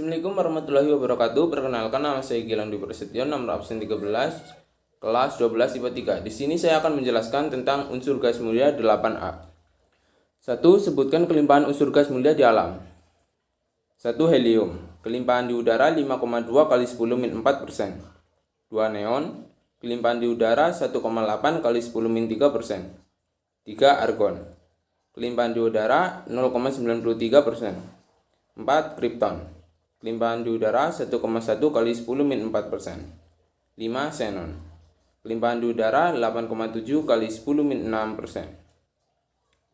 Assalamualaikum warahmatullahi wabarakatuh. Perkenalkan, nama saya Gilang Dwi Prasetyo, nomor absen 13, kelas 12 IPA 3. Di sini saya akan menjelaskan tentang unsur gas mulia 8A. 1. Sebutkan kelimpahan unsur gas mulia di alam. 1. Helium. Kelimpahan di udara 5,2 kali 10 min 4%. 2. Neon. Kelimpahan di udara 1,8 kali 10 min 3%. 3. Argon. Kelimpahan di udara 0,93%. 4. Krypton. Kelimpahan di udara 1,1 kali 10 min 4%. 5. Xenon. Kelimpahan di udara 8,7 kali 10 min 6%.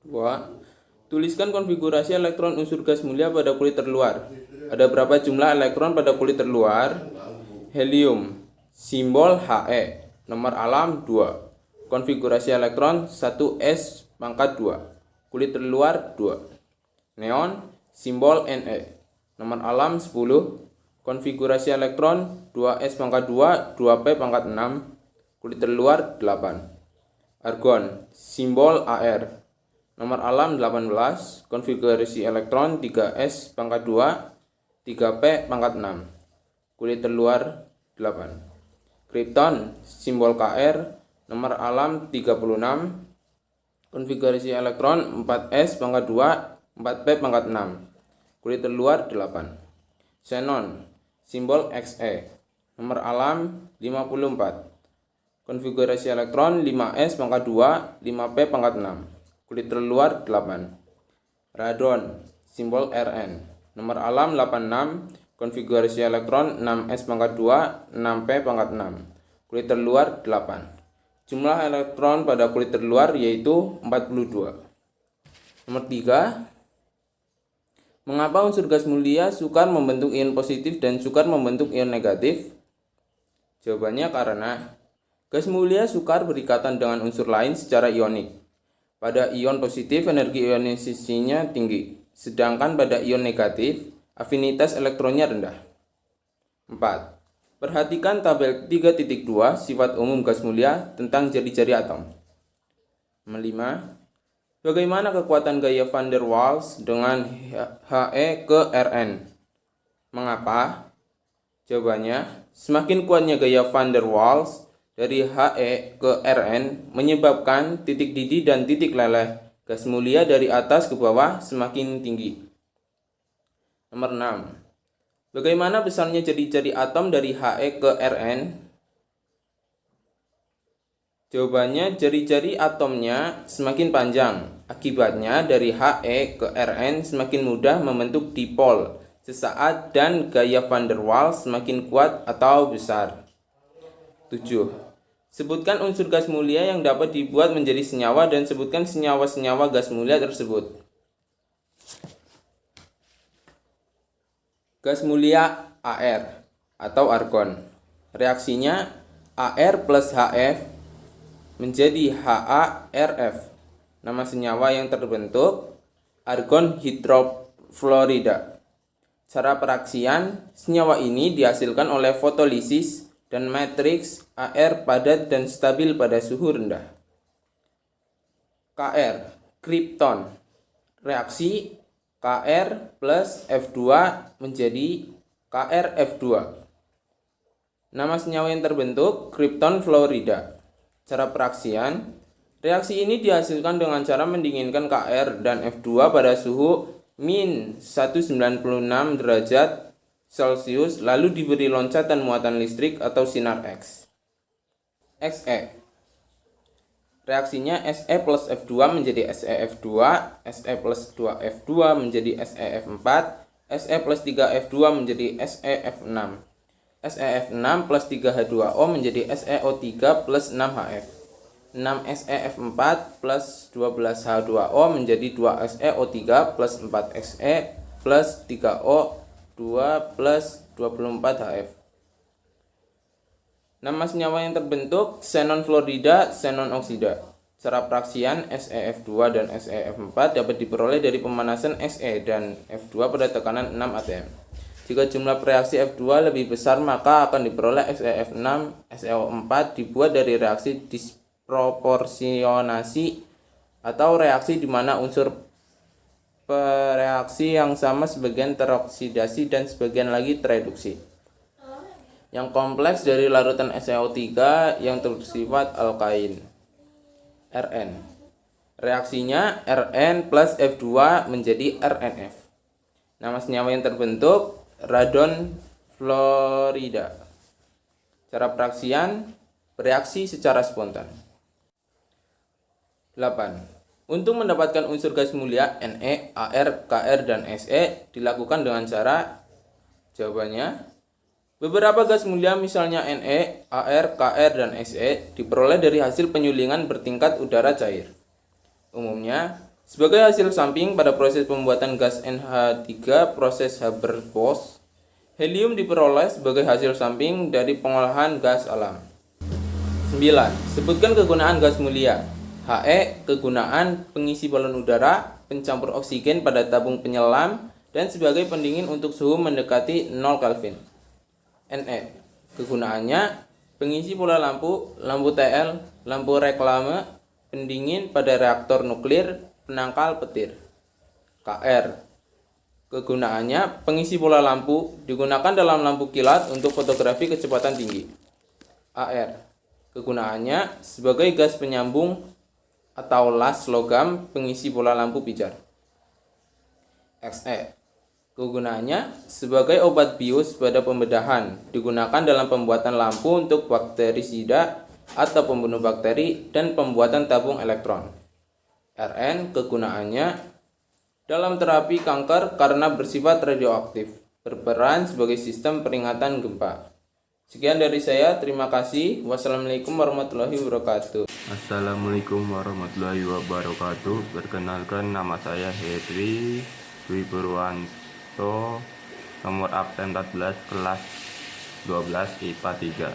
2. Tuliskan konfigurasi elektron unsur gas mulia pada kulit terluar. Ada berapa jumlah elektron pada kulit terluar? Helium, simbol He, nomor alam 2. Konfigurasi elektron 1s pangkat 2. Kulit terluar 2. Neon, simbol Ne, nomor alam 10. Konfigurasi elektron 2s pangkat 2, 2p pangkat 6. Kulit terluar 8. Argon, simbol Ar, nomor alam 18. Konfigurasi elektron 3s pangkat 2, 3p pangkat 6. Kulit terluar 8. Krypton, simbol Kr, nomor alam 36. Konfigurasi elektron 4s pangkat 2, 4p pangkat 6. Kulit terluar 8. Xenon, simbol Xe, nomor alam 54. Konfigurasi elektron 5s pangkat 2, 5p pangkat 6. Kulit terluar 8. Radon, simbol Rn, nomor alam 86. Konfigurasi elektron 6s pangkat 2, 6p pangkat 6. Kulit terluar 8. Jumlah elektron pada kulit terluar yaitu 42. Nomor 3. Mengapa unsur gas mulia sukar membentuk ion positif dan sukar membentuk ion negatif? Jawabannya karena gas mulia sukar berikatan dengan unsur lain secara ionik. Pada ion positif energi ionisasinya tinggi, sedangkan pada ion negatif afinitas elektronnya rendah. 4. Perhatikan tabel 3.2 sifat umum gas mulia tentang jari-jari atom. 5. Bagaimana kekuatan gaya van der Waals dengan He ke Rn? Mengapa? Jawabannya, semakin kuatnya gaya van der Waals dari He ke Rn menyebabkan titik didih dan titik leleh gas mulia dari atas ke bawah semakin tinggi. Nomor 6. Bagaimana besarnya jari-jari atom dari He ke Rn? Jawabannya, jari-jari atomnya semakin panjang. Akibatnya dari He ke Rn semakin mudah membentuk dipol sesaat dan gaya van der Waals semakin kuat atau besar. 7. Sebutkan unsur gas mulia yang dapat dibuat menjadi senyawa dan sebutkan senyawa-senyawa gas mulia tersebut. Gas mulia Ar atau argon. Reaksinya Ar plus Hf menjadi HaRF. Nama senyawa yang terbentuk argon hidrofluorida. Cara peraksian senyawa ini dihasilkan oleh fotolisis dan matriks Ar padat dan stabil pada suhu rendah. Kr, krypton. Reaksi Kr plus F2 menjadi KrF2. Nama senyawa yang terbentuk krypton fluorida. Cara peraksian, reaksi ini dihasilkan dengan cara mendinginkan Kr dan F2 pada suhu min 196 derajat Celcius lalu diberi loncatan muatan listrik atau sinar X. Xe. Reaksinya Se plus F2 menjadi SeF2, Se plus 2F2 menjadi SeF4, Se plus 3F2 menjadi SeF6. SeF6 plus 3H2O menjadi SeO3 plus 6Hf. 6SeF4 plus 12H2O menjadi 2SeO3 plus 4Se plus 3O2 plus 24Hf. Nama senyawa yang terbentuk xenon fluorida, xenon oksida. Cara peraksian SeF2 dan SeF4 dapat diperoleh dari pemanasan Se dan F2 pada tekanan 6 atm. Jika jumlah reaksi F2 lebih besar maka akan diperoleh SeF6, SeO4 dibuat dari reaksi disproporsionasi atau reaksi di mana unsur reaksi yang sama sebagian teroksidasi dan sebagian lagi tereduksi. Yang kompleks dari larutan SeO3 yang bersifat alkain. Rn. Reaksinya Rn plus F2 menjadi RNF. Nama senyawa yang terbentuk radon fluorida. Cara pereaksian, bereaksi secara spontan. 8. Untuk mendapatkan unsur gas mulia Ne, Ar, Kr, dan Se dilakukan dengan cara, jawabannya, beberapa gas mulia misalnya Ne, Ar, Kr, dan Se diperoleh dari hasil penyulingan bertingkat udara cair. Umumnya, sebagai hasil samping pada proses pembuatan gas NH3 proses Haber-Bosch, helium diperoleh sebagai hasil samping dari pengolahan gas alam. 9. Sebutkan kegunaan gas mulia. He, kegunaan pengisi balon udara, pencampur oksigen pada tabung penyelam, dan sebagai pendingin untuk suhu mendekati 0 Kelvin. Ne, kegunaannya pengisi bola lampu, lampu TL, lampu reklame, pendingin pada reaktor nuklir, penangkal petir. Kr, kegunaannya pengisi bola lampu, digunakan dalam lampu kilat untuk fotografi kecepatan tinggi. Ar, kegunaannya sebagai gas penyambung atau las logam pengisi bola lampu pijar. Xe, kegunaannya sebagai obat bius pada pembedahan, digunakan dalam pembuatan lampu untuk bakterisida atau pembunuh bakteri dan pembuatan tabung elektron. Rn, kegunaannya dalam terapi kanker karena bersifat radioaktif, berperan sebagai sistem peringatan gempa. Sekian dari saya, terima kasih. Wassalamualaikum warahmatullahi wabarakatuh. Assalamualaikum warahmatullahi wabarakatuh. Perkenalkan, nama saya Hetri Dwi Purwanto, nomor absen 14, kelas 12 IPA 3.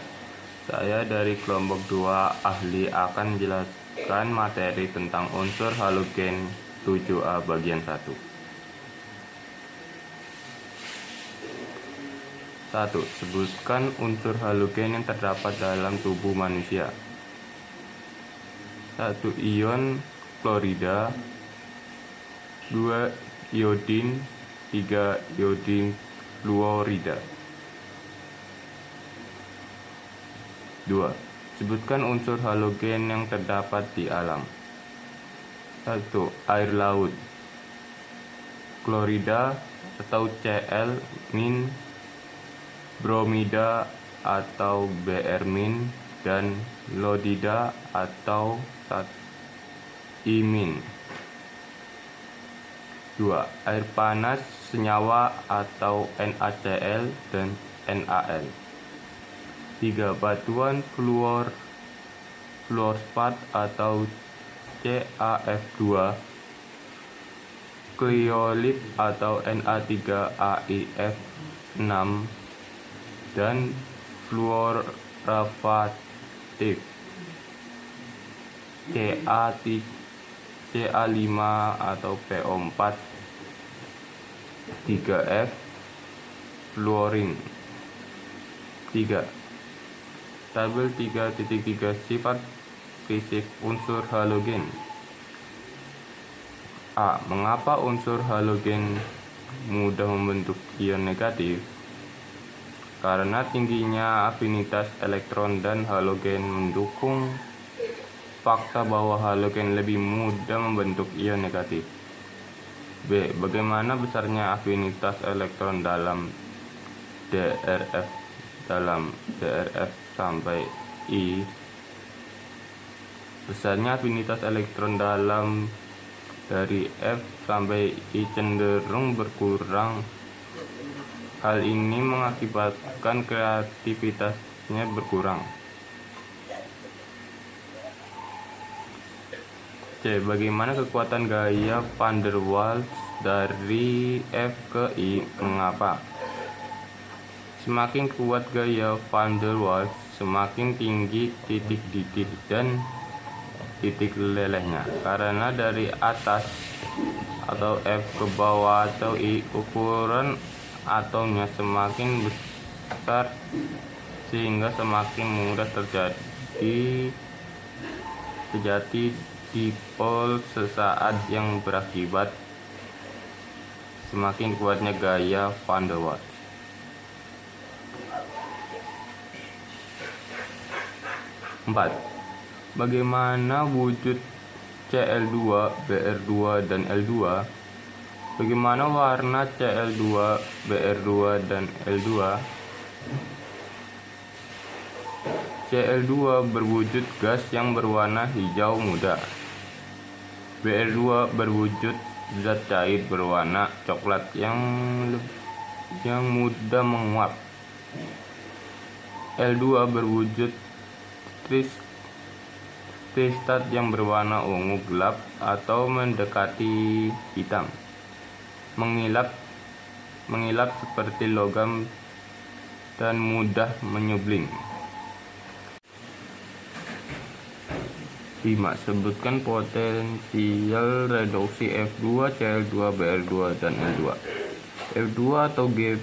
Saya dari kelompok 2 ahli akan menjelaskan materi tentang unsur halogen 7A bagian 1. 1. Sebutkan unsur halogen yang terdapat dalam tubuh manusia. 1. Ion klorida, 2. Iodin, 3. Iodin fluorida. 2. Sebutkan unsur halogen yang terdapat di alam. 1. Air laut, klorida atau Cl-, bromida atau Br-, dan iodida atau imin. 2. Air panas, senyawa atau NaCl dan NaL. 3. Batuan fluorspat atau CaF2, kriolit atau Na3AiF6, dan fluorafatif Ca5 atau PO4, 3F fluorin. 3. Tabel 3.3 sifat fisik unsur halogen. A. Mengapa unsur halogen mudah membentuk ion negatif? Karena tingginya afinitas elektron dan halogen mendukung fakta bahwa halogen lebih mudah membentuk ion negatif. B. Bagaimana besarnya afinitas elektron dalam DRF sampai I? Besarnya afinitas elektron dalam dari F sampai I cenderung berkurang. Hal ini mengakibatkan kreativitasnya berkurang. C. Bagaimana kekuatan gaya van der Waals dari F ke I? Mengapa? Semakin kuat gaya van der Waals, semakin tinggi titik didih dan titik lelehnya. Karena dari atas atau F ke bawah atau I, ukuran atomnya semakin besar sehingga semakin mudah terjadi dipol sesaat yang berakibat semakin kuatnya gaya van der Waals. 4. Bagaimana wujud Cl2, Br2, dan L2? Bagaimana warna Cl2, Br2, dan L2? Cl2 berwujud gas yang berwarna hijau muda. Br2 berwujud zat cair berwarna coklat yang mudah menguap. L2 berwujud kristal yang berwarna ungu gelap atau mendekati hitam, mengilap seperti logam dan mudah menyublim. 5. Sebutkan potensial reduksi F2, Cl2, Br2, dan L2. F2 atau G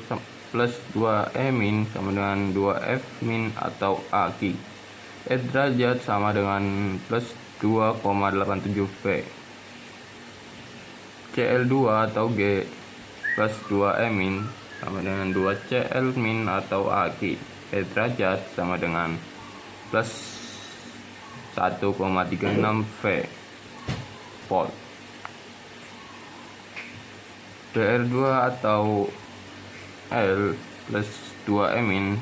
plus 2E- sama dengan 2F- atau Aq. E derajat sama dengan plus 2,87 V. Cl2 atau G plus 2E- sama dengan 2Cl- atau Aq. E derajat sama dengan plus 1,36 V volt. Br2 atau L plus 2E-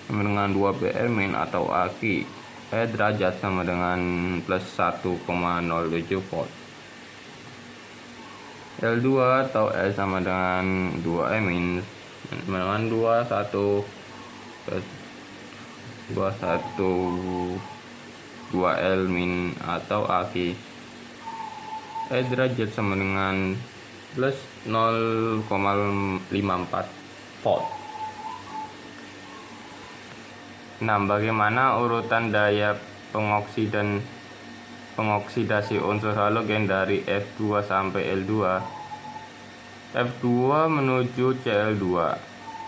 sama dengan 2Br- atau Aq. E derajat sama dengan plus 1,07 volt. L2 atau L sama dengan 2E- sama dengan 2L- atau Aq. E derajat sama dengan plus 0,54 volt. 6. Bagaimana urutan daya pengoksidasi unsur halogen dari F2 sampai L2? F2 menuju Cl2,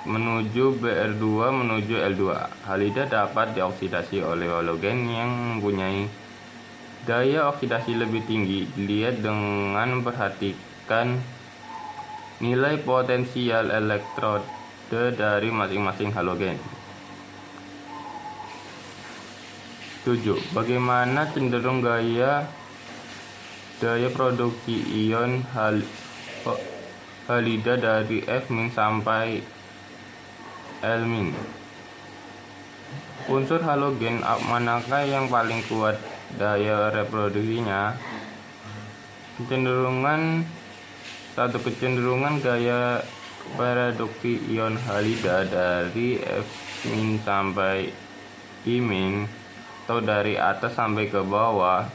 menuju Br2, menuju L2. Halida dapat dioksidasi oleh halogen yang mempunyai daya oksidasi lebih tinggi. Dilihat dengan memperhatikan nilai potensial elektrode dari masing-masing halogen. 7. Bagaimana cenderung daya produksi ion halida dari F- sampai L-. Unsur halogen manakah yang paling kuat daya reproduksinya? Kecenderungan gaya reproduksi ion halida dari F- sampai I- atau dari atas sampai ke bawah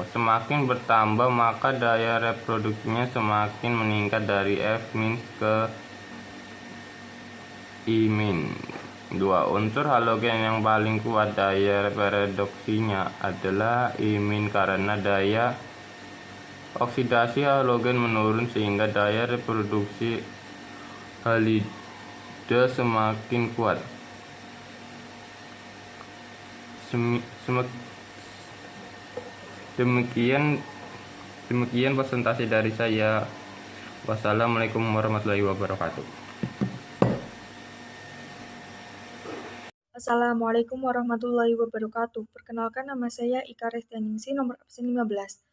semakin bertambah, maka daya reproduksinya semakin meningkat dari F- ke I-. 2. Unsur halogen yang paling kuat daya reproduksinya adalah I- karena daya oksidasi halogen menurun sehingga daya reproduksi halida semakin kuat. Demikian presentasi dari saya. Wassalamualaikum warahmatullahi wabarakatuh. Assalamualaikum warahmatullahi wabarakatuh. Perkenalkan, nama saya Ika Restianingsih, nomor absen 15.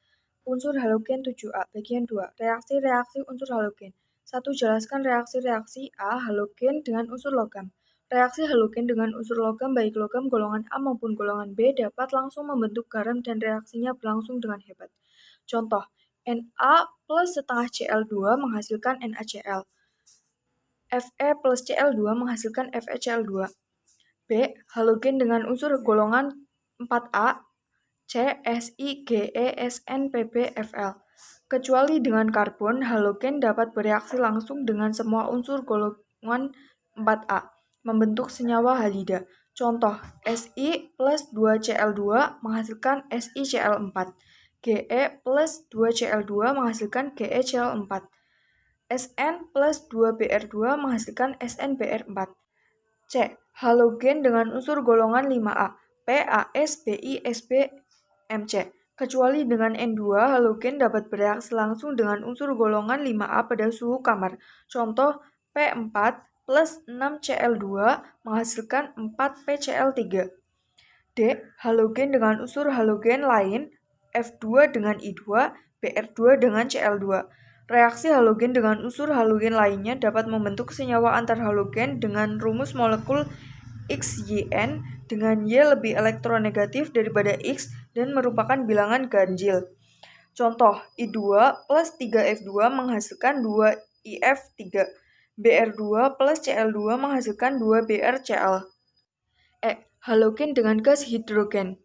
Unsur halogen 7A, bagian 2. Reaksi-reaksi unsur halogen. 1. Jelaskan reaksi-reaksi A halogen dengan unsur logam. Reaksi halogen dengan unsur logam, baik logam golongan A maupun golongan B, dapat langsung membentuk garam dan reaksinya berlangsung dengan hebat. Contoh, Na plus setengah Cl2 menghasilkan NaCl. Fe plus Cl2 menghasilkan FeCl2. B. Halogen dengan unsur golongan 4A, C, Si, Ge, Sn, Pb, Fl. Kecuali dengan karbon, halogen dapat bereaksi langsung dengan semua unsur golongan 4A, membentuk senyawa halida. Contoh, Si plus 2Cl2 menghasilkan SiCl4, Ge plus 2Cl2 menghasilkan GeCl4, Sn plus 2Br2 menghasilkan SnBr4. C. Halogen dengan unsur golongan 5A, PaS, Bi, Sb, Mc. Kecuali dengan N2, halogen dapat bereaksi langsung dengan unsur golongan 5A pada suhu kamar. Contoh P4 plus 6Cl2 menghasilkan 4PCl3. D. Halogen dengan unsur halogen lain F2 dengan I2, Br2 dengan Cl2. Reaksi halogen dengan unsur halogen lainnya dapat membentuk senyawa antarhalogen dengan rumus molekul XYN dengan Y lebih elektronegatif daripada X dan merupakan bilangan ganjil. Contoh, I2 plus 3F2 menghasilkan 2IF3. Br2 plus Cl2 menghasilkan 2BrCl. Halogen dengan gas hidrogen.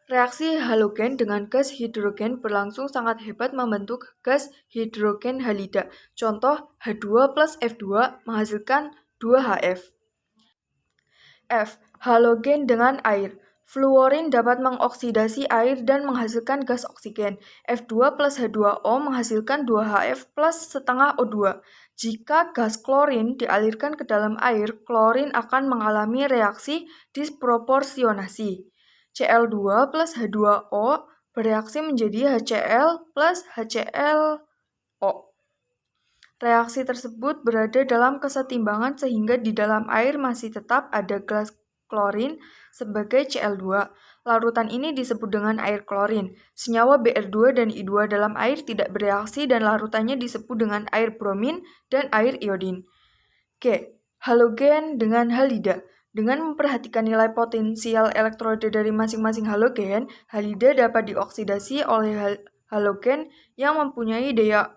Reaksi halogen dengan gas hidrogen berlangsung sangat hebat membentuk gas hidrogen halida. Contoh, H2 plus F2 menghasilkan 2HF. Halogen dengan air. Fluorin dapat mengoksidasi air dan menghasilkan gas oksigen. F2 plus H2O menghasilkan 2HF plus setengah O2. Jika gas klorin dialirkan ke dalam air, klorin akan mengalami reaksi disproporsionasi. Cl2 plus H2O bereaksi menjadi HCl plus HClO. Reaksi tersebut berada dalam kesetimbangan sehingga di dalam air masih tetap ada gas klorin sebagai Cl2. Larutan ini disebut dengan air klorin. Senyawa Br2 dan I2 dalam air tidak bereaksi dan larutannya disebut dengan air bromin dan air iodin. G. Halogen dengan halida. Dengan memperhatikan nilai potensial elektroda dari masing-masing halogen, halida dapat dioksidasi oleh halogen yang mempunyai daya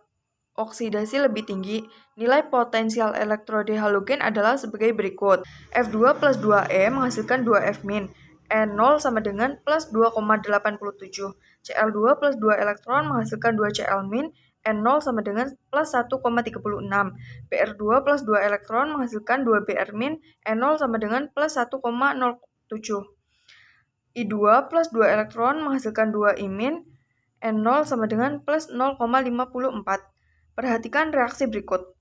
oksidasi lebih tinggi. Nilai potensial elektroda halogen adalah sebagai berikut. F2 plus 2E menghasilkan 2F-. N0 sama dengan plus 2,87. Cl2 plus 2 elektron menghasilkan 2 Cl-. N0 sama dengan plus 1,36. Br2 plus 2 elektron menghasilkan 2 Br-. N0 sama dengan plus 1,07. I2 plus 2 elektron menghasilkan 2 I-. N0 sama dengan plus 0,54. Perhatikan reaksi berikut.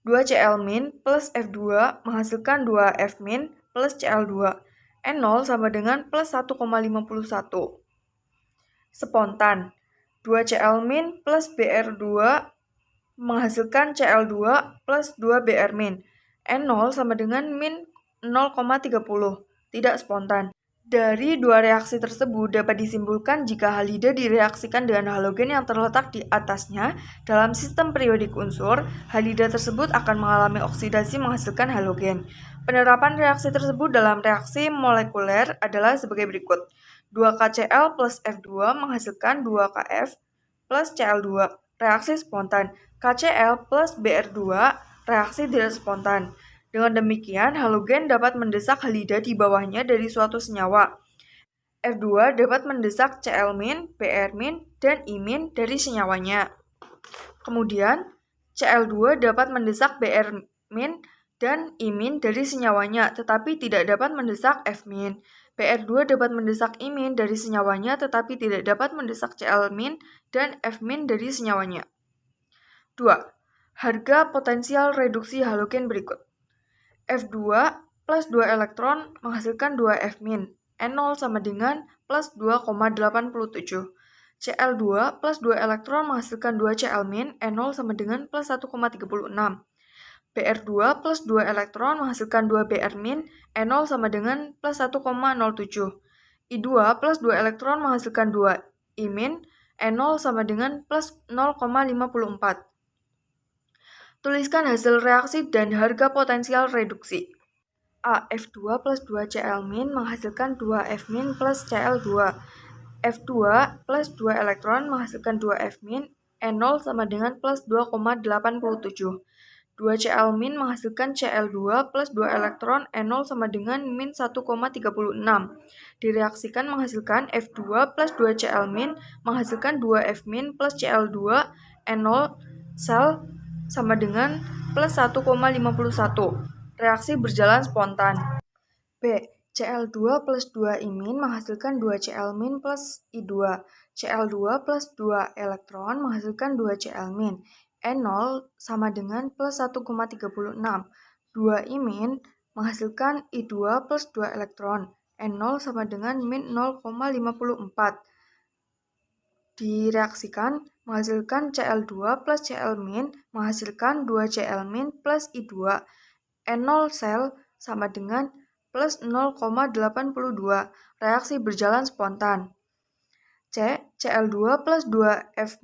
2 Cl- plus F2 menghasilkan 2 F- plus Cl2. N0 sama dengan plus 1,51. Spontan. 2 Cl- plus Br2 menghasilkan Cl2 plus 2 Br-. N0 sama dengan min 0,30. Tidak spontan. Dari dua reaksi tersebut dapat disimpulkan jika halida direaksikan dengan halogen yang terletak di atasnya dalam sistem periodik unsur, halida tersebut akan mengalami oksidasi menghasilkan halogen. Penerapan reaksi tersebut dalam reaksi molekuler adalah sebagai berikut. 2KCl plus F2 menghasilkan 2KF plus Cl2. Reaksi spontan. KCl plus Br2 reaksi tidak spontan. Dengan demikian, halogen dapat mendesak halida di bawahnya dari suatu senyawa. F2 dapat mendesak Cl-, Br-, dan I- dari senyawanya. Kemudian, Cl2 dapat mendesak Br- dan I- dari senyawanya, tetapi tidak dapat mendesak F-. Br2 dapat mendesak I- dari senyawanya, tetapi tidak dapat mendesak Cl- dan F- dari senyawanya. 2. Harga potensial reduksi halogen berikut. F2 plus 2 elektron menghasilkan 2 F-. N0 sama dengan plus 2,87. Cl2 plus 2 elektron menghasilkan 2 Cl-. N0 sama dengan plus 1,36. Br2 plus 2 elektron menghasilkan 2 Br-. N0 sama dengan plus 1,07. I2 plus 2 elektron menghasilkan 2 I-. N0 sama dengan plus 0,54. Tuliskan hasil reaksi dan harga potensial reduksi. A. F2 plus 2 Cl- menghasilkan 2 F- plus Cl2. F2 plus 2 elektron menghasilkan 2 F-. N0 sama dengan plus 2,87. 2 Cl- menghasilkan Cl2 plus 2 elektron. N0 sama dengan min 1,36. Direaksikan menghasilkan F2 plus 2 Cl- menghasilkan 2 F- plus Cl2. N0 sel sama dengan plus 1,51. Reaksi berjalan spontan. B. Cl2 plus 2 I- menghasilkan 2 Cl- plus I2. Cl2 plus 2 elektron menghasilkan 2 Cl-. N0 sama dengan plus 1,36. 2 I- menghasilkan I2 plus 2 elektron. N0 sama dengan min 0,54. direaksikan menghasilkan Cl2 plus Cl- menghasilkan 2Cl- plus I2. N0 sel sama dengan plus 0,82. Reaksi berjalan spontan. C. Cl2 plus 2F-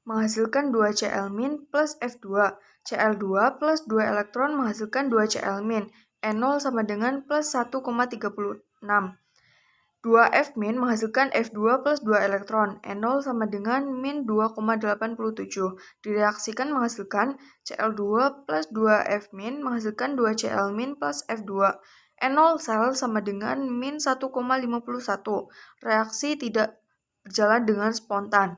menghasilkan 2Cl- plus F2. Cl2 plus 2 elektron menghasilkan 2Cl-. N0 sama dengan plus 1,36. 2F- menghasilkan F2 plus 2 elektron. N0 sama dengan min 2,87. Direaksikan menghasilkan Cl2 plus 2F- menghasilkan 2Cl- plus F2. N0 sel sama dengan min 1,51. Reaksi tidak berjalan dengan spontan.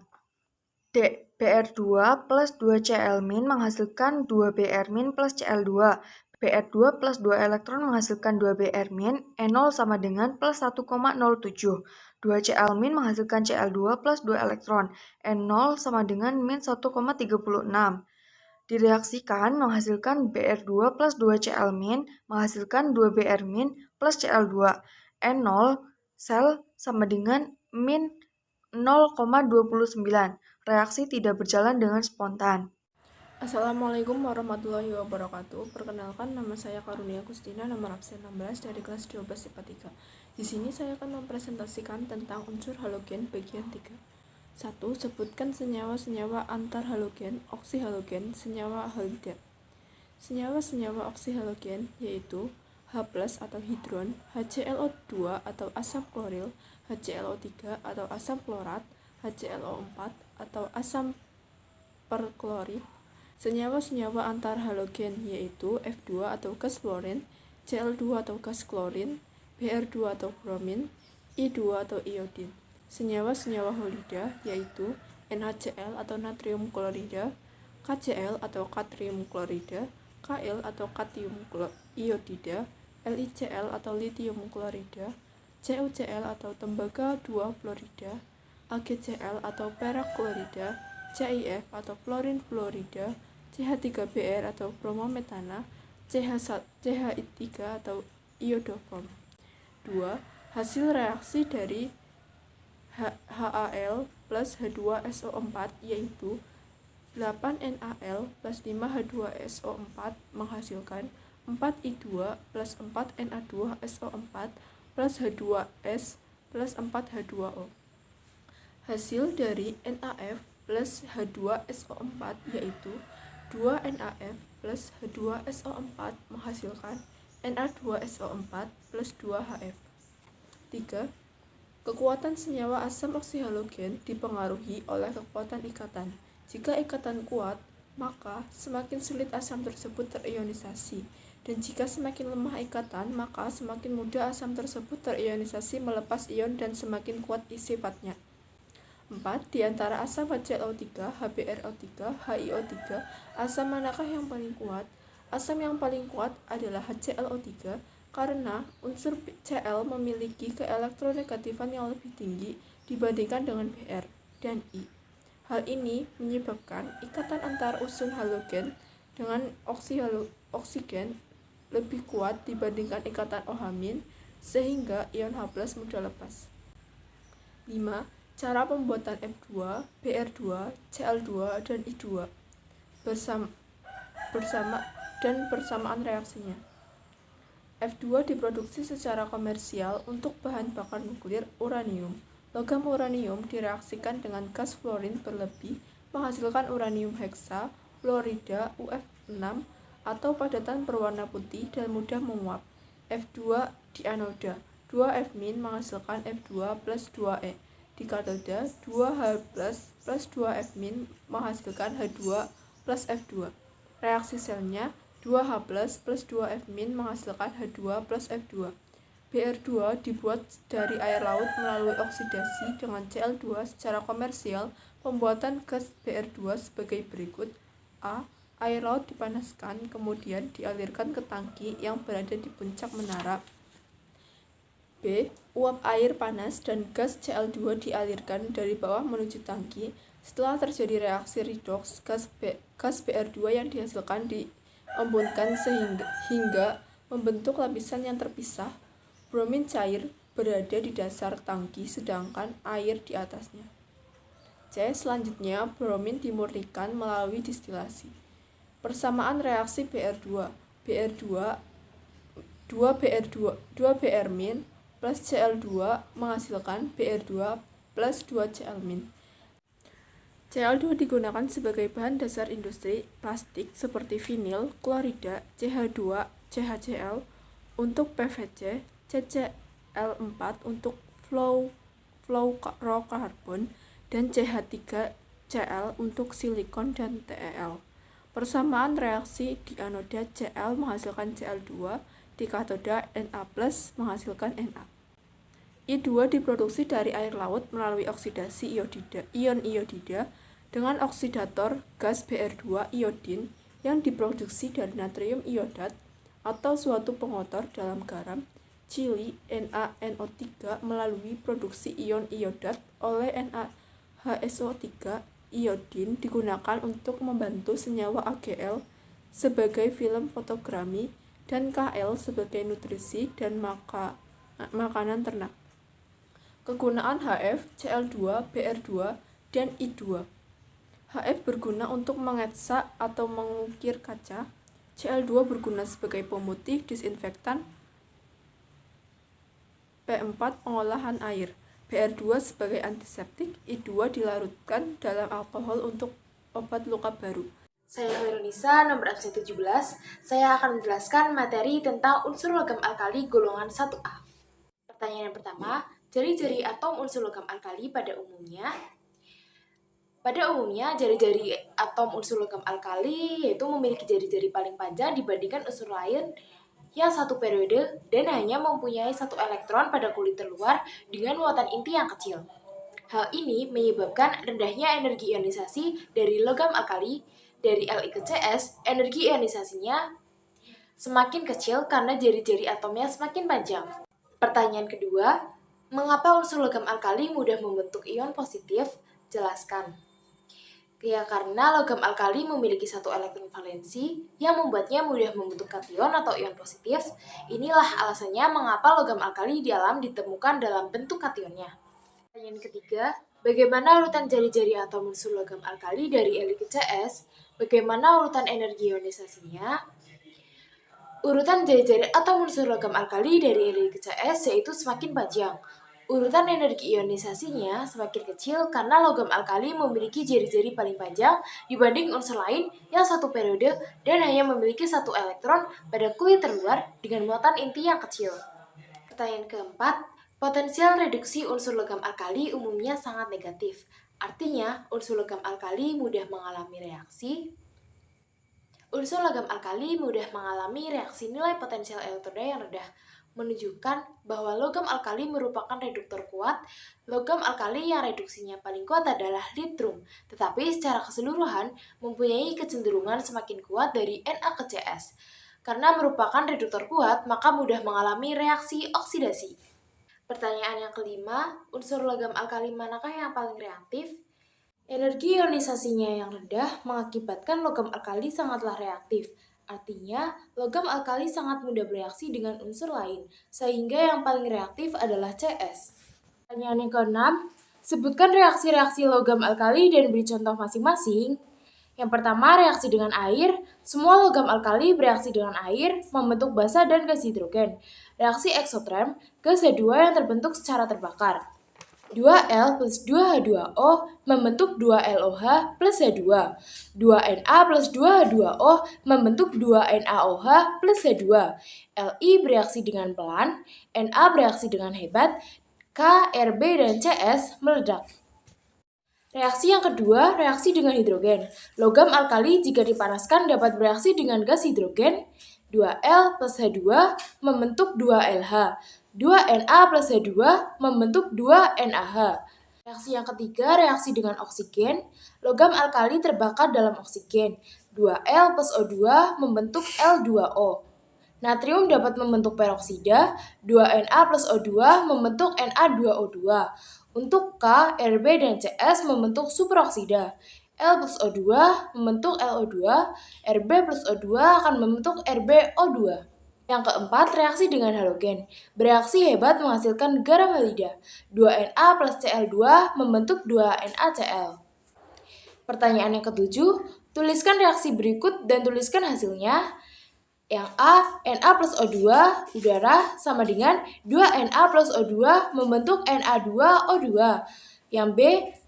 D. Br2 plus 2Cl- menghasilkan 2Br- plus Cl2. Br2 plus 2 elektron menghasilkan 2 Br-, N0 sama dengan plus 1,07. 2 Cl- menghasilkan Cl2 plus 2 elektron, N0 sama dengan min 1,36. Direaksikan menghasilkan Br2 plus 2 Cl- menghasilkan 2 Br- plus Cl2. N0 sel sama dengan min 0,29. Reaksi tidak berjalan dengan spontan. Assalamualaikum warahmatullahi wabarakatuh. Perkenalkan, nama saya Karunia Agustina, nomor absen 16 dari kelas 12 IPA 3. Di sini saya akan mempresentasikan tentang unsur halogen bagian 3. 1. Sebutkan senyawa-senyawa antar halogen, oksihalogen, senyawa halida. Senyawa-senyawa oksihalogen yaitu H+ atau hidron, HClO2 atau asam kloril, HClO3 atau asam klorat, HClO4 atau asam perklorit. Senyawa-senyawa antar halogen yaitu F2 atau gas fluorin, Cl2 atau gas klorin, Br2 atau bromin, I2 atau iodin. Senyawa-senyawa halida yaitu NaCl atau natrium klorida, KCl atau katrium klorida, Kl atau katium iodida, LiCl atau litium klorida, CuCl atau tembaga 2 fluorida, AgCl atau perak klorida, CIF atau fluorin fluorida, CH3Br atau bromometana, CH3 atau iodoform. 2. Hasil reaksi dari HAl plus H2SO4 yaitu 8NaL plus 5H2SO4 menghasilkan 4I2 plus 4Na2SO4 plus H2S plus 4H2O. Hasil dari NaF plus H2SO4 yaitu 2NaF plus H2SO4 menghasilkan Na2SO4 plus 2HF. 3. Kekuatan senyawa asam oksihalogen dipengaruhi oleh kekuatan ikatan. Jika ikatan kuat, maka semakin sulit asam tersebut terionisasi, dan jika semakin lemah ikatan, maka semakin mudah asam tersebut terionisasi melepas ion dan semakin kuat sifatnya. 4. Di antara asam HClO3, HBrO3, HiO3, asam manakah yang paling kuat? Asam yang paling kuat adalah HClO3 karena unsur Cl memiliki keelektronegatifan yang lebih tinggi dibandingkan dengan Br dan I. Hal ini menyebabkan ikatan antar unsur halogen dengan oksigen lebih kuat dibandingkan ikatan OH- sehingga ion H+ mudah lepas. 5. Cara pembuatan F2, Br2, Cl2, dan I2 bersamaan reaksinya. F2 diproduksi secara komersial untuk bahan bakar nuklir uranium. Logam uranium direaksikan dengan gas fluorin berlebih menghasilkan uranium heksa, fluorida UF6 atau padatan berwarna putih dan mudah menguap. F2 di anoda, 2F- menghasilkan F2 plus 2E. Di katoda, 2H plus 2F- menghasilkan H2 plus F2. Reaksi selnya, 2H plus 2F- menghasilkan H2 plus F2. Br2 dibuat dari air laut melalui oksidasi dengan Cl2 secara komersial. Pembuatan gas Br2 sebagai berikut. A. Air laut dipanaskan, kemudian dialirkan ke tangki yang berada di puncak menara. B. Uap air panas dan gas Cl2 dialirkan dari bawah menuju tangki. Setelah terjadi reaksi redoks, gas Br2 yang dihasilkan diembunkan hingga membentuk lapisan yang terpisah. Bromin cair berada di dasar tangki sedangkan air di atasnya. Selanjutnya, bromin dimurnikan melalui distilasi. Persamaan reaksi Br2. Br2 2Br plus Cl2 menghasilkan Br2 plus 2Cl-. Cl2 digunakan sebagai bahan dasar industri plastik seperti vinil, klorida, CH2, CHCl untuk PVC, CCl4 untuk fluorokarbon, dan CH3Cl untuk silikon dan TeL. Persamaan reaksi di anoda Cl menghasilkan Cl2, di katoda Na+ menghasilkan Na. I2 diproduksi dari air laut melalui oksidasi ion iodida dengan oksidator gas Br2 iodin yang diproduksi dari natrium iodat atau suatu pengotor dalam garam, chili, NaNO3 melalui produksi ion iodat oleh NaHSO3. Iodin digunakan untuk membantu senyawa AgL sebagai film fotografi dan Kl sebagai nutrisi dan makanan ternak. Kegunaan HF, Cl2, Br2, dan I2. HF berguna untuk mengetsa atau mengukir kaca. Cl2 berguna sebagai pemutih, disinfektan. P4 pengolahan air. Br2 sebagai antiseptik. I2 dilarutkan dalam alkohol untuk obat luka baru. Saya Veronisa, nomor absen 17. Saya akan menjelaskan materi tentang unsur logam alkali golongan 1A. Pertanyaan yang pertama, jari-jari atom unsur logam alkali pada umumnya. Pada umumnya, jari-jari atom unsur logam alkali yaitu memiliki jari-jari paling panjang dibandingkan unsur lain yang satu periode dan hanya mempunyai satu elektron pada kulit terluar dengan muatan inti yang kecil. Hal ini menyebabkan rendahnya energi ionisasi dari logam alkali. Dari Li ke Cs, energi ionisasinya semakin kecil karena jari-jari atomnya semakin panjang. Pertanyaan kedua, mengapa unsur logam alkali mudah membentuk ion positif? Jelaskan. Ya, karena logam alkali memiliki satu elektron valensi yang membuatnya mudah membentuk kation atau ion positif. Inilah alasannya mengapa logam alkali di alam ditemukan dalam bentuk kationnya. Pertanyaan ketiga, bagaimana urutan jari-jari atom unsur logam alkali dari Li ke Cs? Bagaimana urutan energi ionisasinya? Urutan jari-jari atom unsur logam alkali dari Li ke Cs yaitu semakin panjang. Urutan energi ionisasinya semakin kecil karena logam alkali memiliki jari-jari paling panjang dibanding unsur lain yang satu periode dan hanya memiliki satu elektron pada kulit terluar dengan muatan inti yang kecil. Pertanyaan keempat, potensial reduksi unsur logam alkali umumnya sangat negatif. Artinya, unsur logam alkali mudah mengalami reaksi. Unsur logam alkali mudah mengalami reaksi nilai potensial elektroda yang rendah, menunjukkan bahwa logam alkali merupakan reduktor kuat. Logam alkali yang reduksinya paling kuat adalah lithium, tetapi secara keseluruhan mempunyai kecenderungan semakin kuat dari Na ke Cs. Karena merupakan reduktor kuat, maka mudah mengalami reaksi oksidasi. Pertanyaan yang kelima, unsur logam alkali manakah yang paling reaktif? Energi ionisasinya yang rendah mengakibatkan logam alkali sangatlah reaktif. Artinya, logam alkali sangat mudah bereaksi dengan unsur lain, sehingga yang paling reaktif adalah Cs. Pertanyaan yang keenam, sebutkan reaksi-reaksi logam alkali dan beri contoh masing-masing. Yang pertama, reaksi dengan air. Semua logam alkali bereaksi dengan air, membentuk basa dan gas hidrogen. Reaksi eksoterm, gas H2 yang terbentuk secara terbakar. 2L plus 2H2O membentuk 2LOH plus H2. 2Na plus 2H2O membentuk 2NaOH plus H2. Li bereaksi dengan pelan, Na bereaksi dengan hebat, K, Rb, dan Cs meledak. Reaksi yang kedua, reaksi dengan hidrogen. Logam alkali jika dipanaskan dapat bereaksi dengan gas hidrogen. 2L plus H2 membentuk 2LH. 2Na plus H2 membentuk 2NaH. Reaksi yang ketiga, reaksi dengan oksigen. Logam alkali terbakar dalam oksigen. 2L plus O2 membentuk L2O. Natrium dapat membentuk peroksida. 2Na plus O2 membentuk Na2O2. Untuk K, Rb, dan Cs membentuk superoksida. L plus O2 membentuk LO2. Rb plus O2 akan membentuk RbO2. Yang keempat, reaksi dengan halogen. Bereaksi hebat menghasilkan garam halida. 2Na plus Cl2 membentuk 2NaCl. Pertanyaan yang ketujuh, tuliskan reaksi berikut dan tuliskan hasilnya. Yang A, Na plus O2 udara sama dengan 2Na plus O2 membentuk Na2O2. Yang B,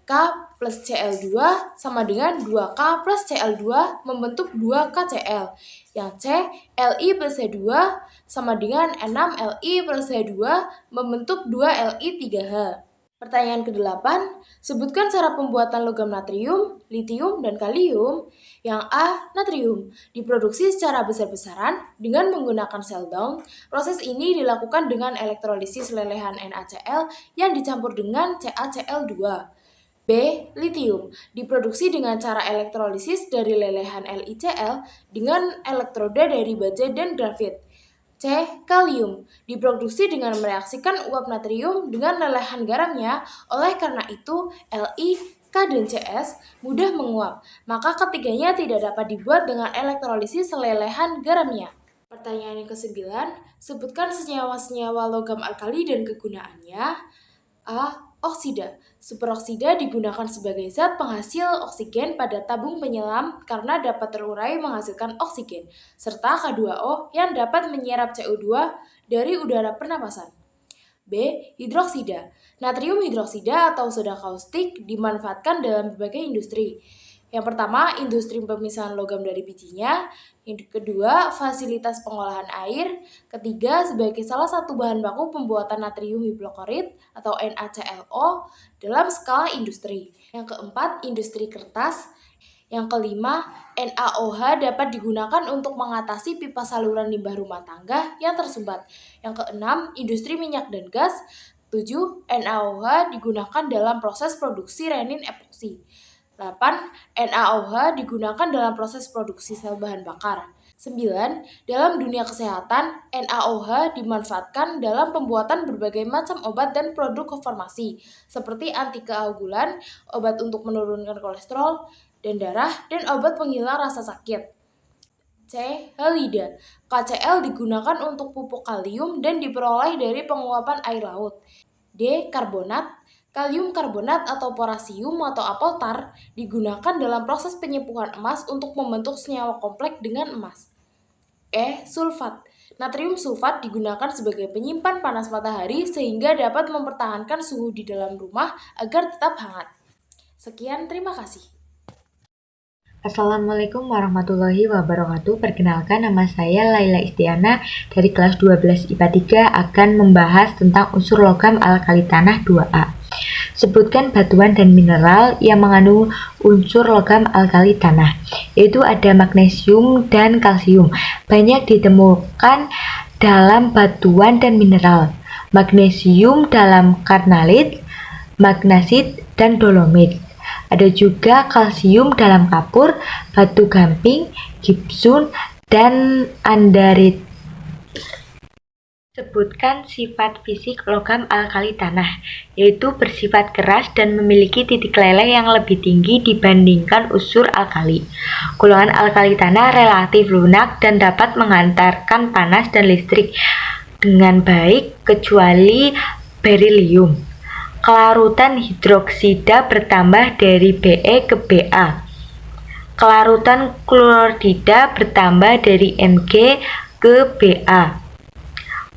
K plus Cl2 sama dengan 2K plus Cl2 membentuk 2KCl. Yang C, Li plus H2 sama dengan 6Li plus H2 membentuk 2Li3H. Pertanyaan ke-8, sebutkan cara pembuatan logam natrium, litium, dan kalium. Yang A, natrium, diproduksi secara besar-besaran dengan menggunakan cell down. Proses ini dilakukan dengan elektrolisis lelehan NaCl yang dicampur dengan CaCl2. B, litium, diproduksi dengan cara elektrolisis dari lelehan LiCl dengan elektroda dari baja dan grafit. C. Kalium, diproduksi dengan mereaksikan uap natrium dengan lelehan garamnya, oleh karena itu Li, K, dan Cs mudah menguap, maka ketiganya tidak dapat dibuat dengan elektrolisis lelehan garamnya. Pertanyaan yang ke-9, sebutkan senyawa-senyawa logam alkali dan kegunaannya. A. Oksida. Superoksida digunakan sebagai zat penghasil oksigen pada tabung penyelam karena dapat terurai menghasilkan oksigen, serta K2O yang dapat menyerap CO2 dari udara pernapasan. B. Hidroksida. Natrium hidroksida atau soda kaustik dimanfaatkan dalam berbagai industri. Yang pertama, industri pemisahan logam dari bijinya. Yang kedua, fasilitas pengolahan air. Ketiga, sebagai salah satu bahan baku pembuatan natrium hipoklorit atau NaClO dalam skala industri. Yang keempat, industri kertas. Yang kelima, NaOH dapat digunakan untuk mengatasi pipa saluran limbah rumah tangga yang tersumbat. Yang keenam, industri minyak dan gas. 7. NaOH digunakan dalam proses produksi renin epoksi. 8. NaOH digunakan dalam proses produksi sel bahan bakar. 9. Dalam dunia kesehatan, NaOH dimanfaatkan dalam pembuatan berbagai macam obat dan produk farmasi, seperti antikoagulan, obat untuk menurunkan kolesterol dan darah, dan obat penghilang rasa sakit. C. Halida. KCl digunakan untuk pupuk kalium dan diperoleh dari penguapan air laut. D. Karbonat. Kalium karbonat atau porasium atau apoltar digunakan dalam proses penyepuhan emas untuk membentuk senyawa kompleks dengan emas. E. Sulfat. Natrium sulfat digunakan sebagai penyimpan panas matahari sehingga dapat mempertahankan suhu di dalam rumah agar tetap hangat. Sekian, terima kasih. Assalamualaikum warahmatullahi wabarakatuh. Perkenalkan, nama saya Laila Istiana dari kelas 12 IPA 3 akan membahas tentang unsur logam alkali tanah 2A. Sebutkan batuan dan mineral yang mengandung unsur logam alkali tanah, yaitu ada magnesium dan kalsium. Banyak ditemukan dalam batuan dan mineral. Magnesium dalam karnalit, magnesit, dan dolomit. Ada juga kalsium dalam kapur, batu gamping, gipsum, dan andarit. Sebutkan sifat fisik logam alkali tanah, yaitu bersifat keras dan memiliki titik leleh yang lebih tinggi dibandingkan unsur alkali. Golongan alkali tanah relatif lunak dan dapat mengantarkan panas dan listrik dengan baik kecuali berilium. Kelarutan hidroksida bertambah dari Be ke Ba. Kelarutan klorida bertambah dari Mg ke Ba.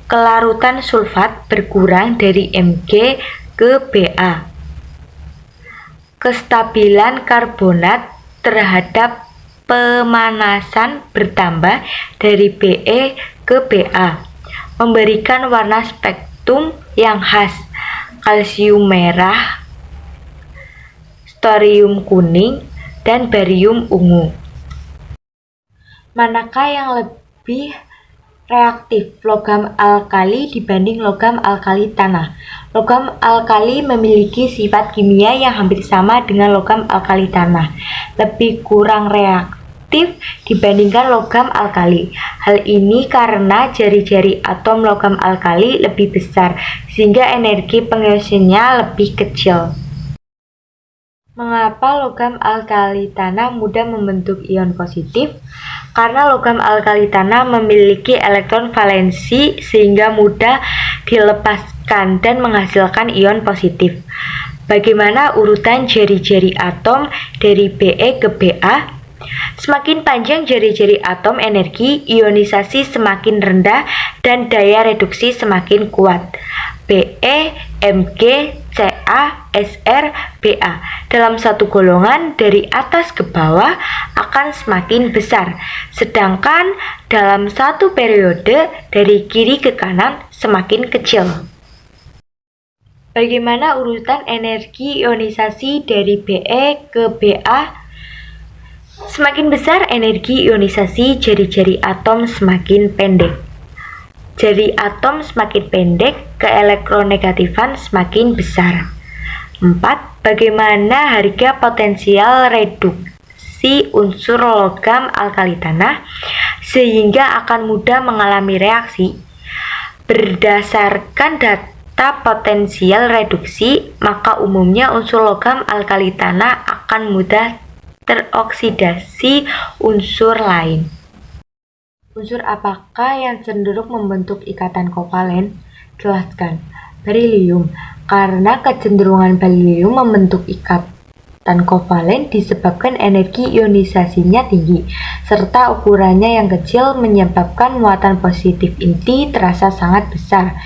Kelarutan sulfat berkurang dari Mg ke Ba. Kestabilan karbonat terhadap pemanasan bertambah dari Be ke Ba, memberikan warna spektrum yang khas, kalsium merah, thorium kuning, dan barium ungu. Manakah yang lebih reaktif, logam alkali dibanding logam alkali tanah? Logam alkali memiliki sifat kimia yang hampir sama dengan logam alkali tanah, lebih kurang reaktif dibandingkan logam alkali. Hal ini karena jari-jari atom logam alkali lebih besar, sehingga energi pengisiannya lebih kecil. Mengapa logam alkali tanah mudah membentuk ion positif? Karena logam alkali tanah memiliki elektron valensi sehingga mudah dilepaskan dan menghasilkan ion positif. Bagaimana urutan jari-jari atom dari Be ke Ba? Semakin panjang jari-jari atom, energi ionisasi semakin rendah dan daya reduksi semakin kuat. Be, Mg, Ca, Sr, Ba dalam satu golongan dari atas ke bawah akan semakin besar, sedangkan dalam satu periode dari kiri ke kanan semakin kecil. Bagaimana urutan energi ionisasi dari Be ke Ba? Semakin besar energi ionisasi, jari-jari atom semakin pendek. Jari atom semakin pendek, keelektronegatifan semakin besar. 4. Bagaimana harga potensial reduksi unsur logam alkali tanah sehingga akan mudah mengalami reaksi? Berdasarkan data potensial reduksi, maka umumnya unsur logam alkali tanah akan mudah teroksidasi unsur lain. Unsur apakah yang cenderung membentuk ikatan kovalen? Jelaskan. Berilium. Karena kecenderungan berilium membentuk ikatan kovalen disebabkan energi ionisasinya tinggi, serta ukurannya yang kecil menyebabkan muatan positif inti terasa sangat besar.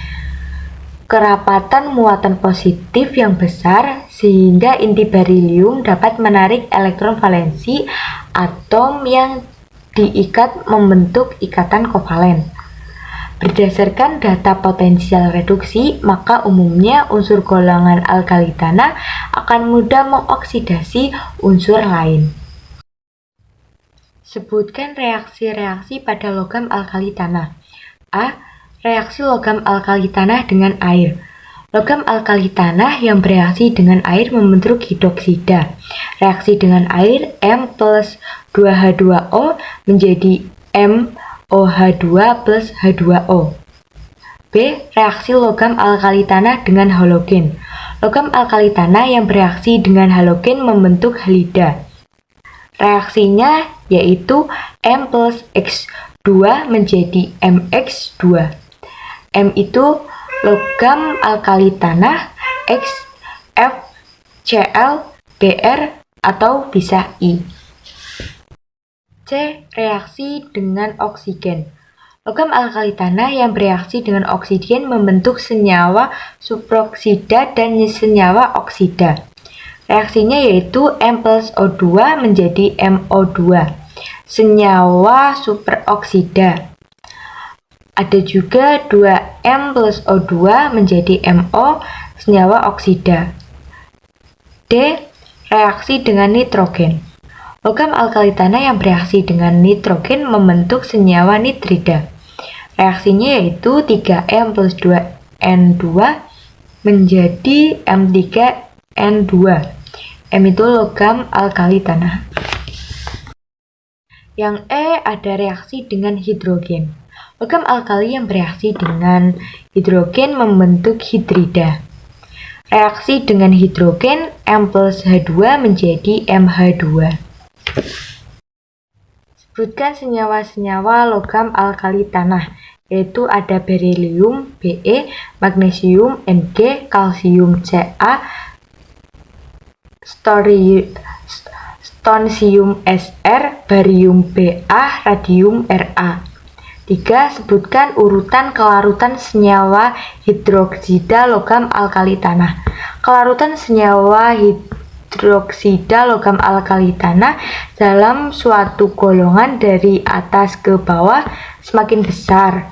Kerapatan muatan positif yang besar sehingga inti berilium dapat menarik elektron valensi atom yang diikat membentuk ikatan kovalen. Berdasarkan data potensial reduksi, maka umumnya unsur golongan alkali tanah akan mudah mengoksidasi unsur lain. Sebutkan reaksi-reaksi pada logam alkali tanah. A. Reaksi logam alkali tanah dengan air. Logam alkali tanah yang bereaksi dengan air membentuk hidroksida. Reaksi dengan air, M plus 2H2O menjadi MOH2 plus H2O. B. Reaksi logam alkali tanah dengan halogen. Logam alkali tanah yang bereaksi dengan halogen membentuk halida. Reaksinya yaitu M plus X2 menjadi MX2. M itu logam alkali tanah, X, F, Cl, Br, atau bisa I. C. Reaksi dengan oksigen. Logam alkali tanah yang bereaksi dengan oksigen membentuk senyawa suproksida dan senyawa oksida. Reaksinya yaitu M plus O2 menjadi MO2, senyawa superoksida. Ada juga 2M plus O2 menjadi MO, senyawa oksida. D. Reaksi dengan nitrogen. Logam alkali tanah yang bereaksi dengan nitrogen membentuk senyawa nitrida. Reaksinya yaitu 3M plus 2N2 menjadi M3N2. M itu logam alkali tanah. Yang E ada reaksi dengan hidrogen. Logam alkali yang bereaksi dengan hidrogen membentuk hidrida. Reaksi dengan hidrogen, M plus H2 menjadi MH2. Sebutkan senyawa-senyawa logam alkali tanah, yaitu ada berilium, Be, magnesium, Mg, kalsium, Ca, strontium, Sr, barium, Ba, radium, Ra. 3. Sebutkan urutan kelarutan senyawa hidroksida logam alkali tanah. Kelarutan senyawa hidroksida logam alkali tanah dalam suatu golongan dari atas ke bawah semakin besar.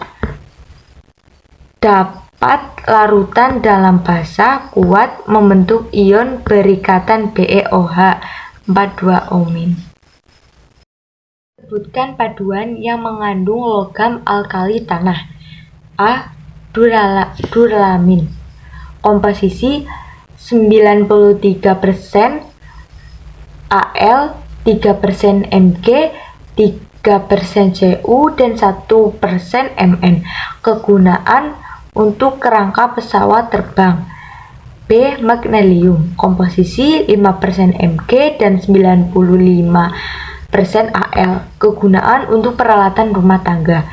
Dapat larutan dalam basa kuat membentuk ion berikatan BeOH 42-O-. Sebutkan paduan yang mengandung logam alkali tanah. A. Duramin. Komposisi 93% Al, 3% Mg, 3% Cu, dan 1% Mn. Kegunaan untuk kerangka pesawat terbang. B. Magnesium. Komposisi 5% Mg dan 95% Al. Kegunaan untuk peralatan rumah tangga.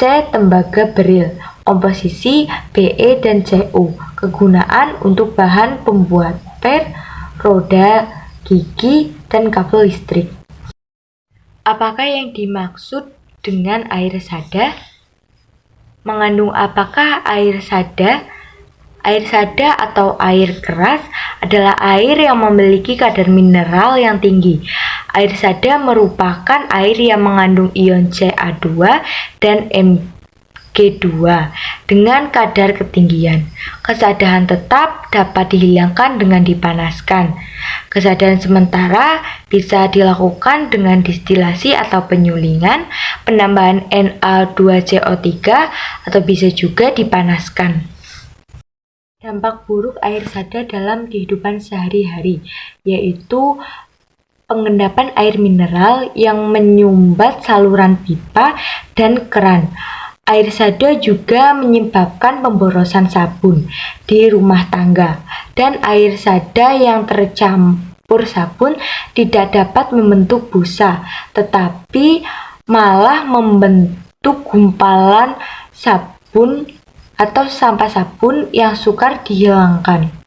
C. Tembaga beril. Komposisi Be dan Cu. Kegunaan untuk bahan pembuat. bater, roda, gigi, dan kabel listrik. Apakah yang dimaksud dengan air sada? Mengandung apakah air sada? Air sada atau air keras adalah air yang memiliki kadar mineral yang tinggi. Air sada merupakan air yang mengandung ion Ca2 dan Mg2 dengan kadar ketinggian. Kesadaran tetap dapat dihilangkan dengan dipanaskan. Kesadaran sementara bisa dilakukan dengan distilasi atau penyulingan, penambahan Na2CO3, atau bisa juga dipanaskan. Dampak buruk air sada dalam kehidupan sehari-hari, yaitu pengendapan air mineral yang menyumbat saluran pipa dan keran. Air sada juga menyebabkan pemborosan sabun di rumah tangga, dan air sada yang tercampur sabun tidak dapat membentuk busa, tetapi malah membentuk gumpalan sabun atau sampah sabun yang sukar dihilangkan.